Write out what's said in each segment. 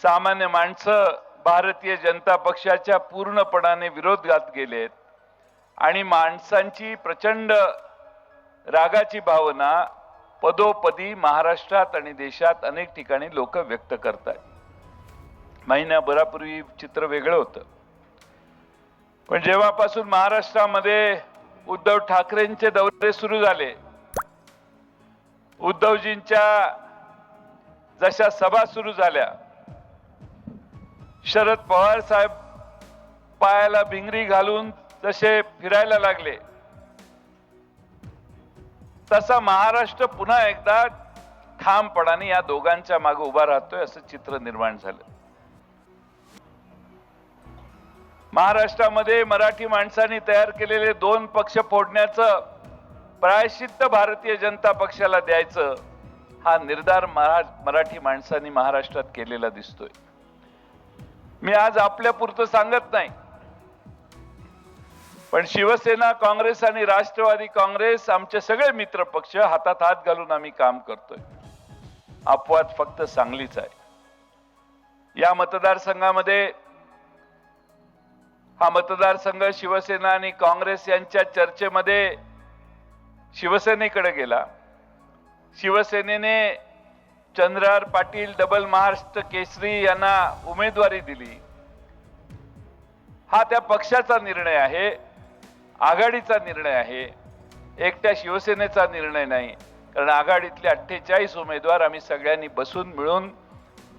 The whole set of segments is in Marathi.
सामान्य माणसं भारतीय जनता पक्षाच्या पूर्णपणाने विरोधात गेलेत आणि माणसांची प्रचंड रागाची भावना पदोपदी महाराष्ट्रात आणि देशात अनेक ठिकाणी लोक व्यक्त करतात। महिन्याभरापूर्वी चित्र वेगळं होतं, पण जेव्हापासून महाराष्ट्रामध्ये उद्धव ठाकरेंचे दौरे सुरू झाले, उद्धवजींच्या जशा सभा सुरू झाल्या, शरद पवार साहेब पायाला भिंगरी घालून जसे फिरायला लागले, तसा महाराष्ट्र पुन्हा एकदा ठामपणाने या दोघांच्या मागे उभा राहतोय असं चित्र निर्माण झालं। महाराष्ट्रामध्ये मराठी माणसांनी तयार केलेले 2 पक्ष फोडण्याचं प्रायश्चित्त भारतीय जनता पक्षाला द्यायचं, हा निर्धार मराठी माणसांनी महाराष्ट्रात केलेला दिसतोय। मी आज आपल्यापुरतं सांगत नाही, पण शिवसेना, काँग्रेस आणि राष्ट्रवादी काँग्रेस आमचे सगळे मित्र पक्ष हातात हात घालून आम्ही काम करतोय। अपवाद फक्त सांगलीच आहे। या मतदारसंघामध्ये हा मतदारसंघ शिवसेना आणि काँग्रेस यांच्या चर्चेमध्ये शिवसेनेकडे गेला। शिवसेनेने चंद्रहार पाटील डबल महाराष्ट्र केसरी यांना उमेदवारी दिली। हा त्या पक्षाचा निर्णय आहे, आघाडीचा निर्णय आहे, एकट्या शिवसेनेचा निर्णय नाही। कारण आघाडीतले 48 उमेदवार आम्ही सगळ्यांनी बसून मिळून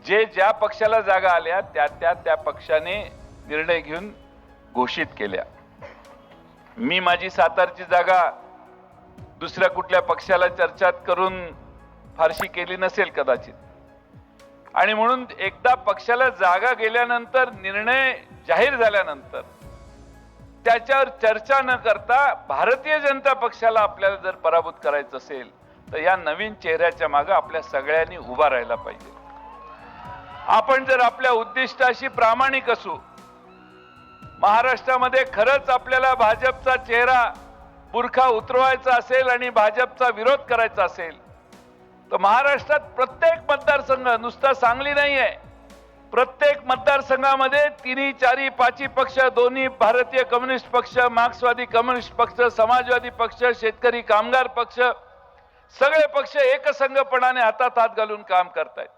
जे ज्या पक्षाला जागा आल्या त्या पक्षाने निर्णय घेऊन घोषित केल्या। मी माझी सातारची जागा दुसऱ्या कुठल्या पक्षाला चर्चा करून फारशी केली नसेल कदाचित, आणि म्हणून एकदा पक्षाला जागा गेल्यानंतर, निर्णय जाहीर झाल्यानंतर त्याच्यावर चर्चा न करता भारतीय जनता पक्षाला आपल्याला जर पराभूत करायचं असेल तर या नवीन चेहऱ्याच्या मागे आपल्या सगळ्यांनी उभा राहायला पाहिजे। आपण जर आपल्या उद्दिष्टाशी प्रामाणिक असू, महाराष्ट्रामध्ये खरंच आपल्याला भाजपचा चेहरा बुरखा उतरवायचा असेल आणि भाजपचा विरोध करायचा असेल तर महाराष्ट्रात प्रत्येक मतदारसंघ, नुसता सांगली नाहीये, प्रत्येक मतदारसंघामध्ये 3, 4, 5 पक्ष, दोन्ही भारतीय कम्युनिस्ट पक्ष, मार्क्सवादी कम्युनिस्ट पक्ष, समाजवादी पक्ष, शेतकरी कामगार पक्ष, सगळे पक्ष एकसंघपणाने हातात हात घालून काम करतायत।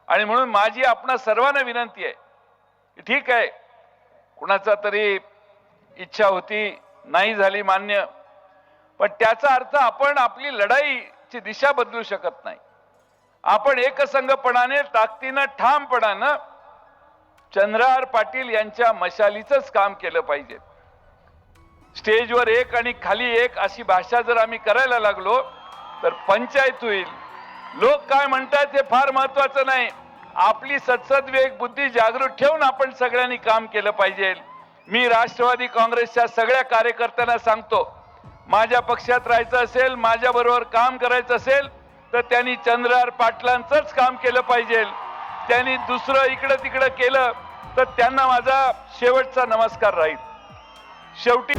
आणि म्हणून माझी आपणा सर्वांना विनंती आहे की ठीक आहे, कुणाचा तरी इच्छा होती, नाही झाली मान्य, पण त्याचा अर्थ आपण आपली लढाईची दिशा बदलू शकत नाही। आपण एकसंघपणाने, ताकदीने, ठामपणाने चंद्रहार पाटील यांच्या मशालीचंच काम केलं पाहिजे। स्टेजवर एक आणि खाली एक अशी भाषा जर आम्ही करायला लागलो तर पंचायत होईल। लोक काय म्हणतात हे फार महत्वाचं नाही, आपली सद्सद्विवेक बुद्धी जागृत ठेवून आपण सगळ्यांनी काम केलं पाहिजे। मी राष्ट्रवादी काँग्रेसच्या सगळ्या कार्यकर्त्यांना सांगतो, माझ्या पक्षात राहायचं असेल, माझ्या बरोबर काम करायचं असेल तर त्यांनी चंद्रहार पाटलांचंच काम केलं पाहिजे। त्यांनी दुसरं इकडं तिकडं केलं तर त्यांना माझा शेवटचा नमस्कार राहील। शेवटी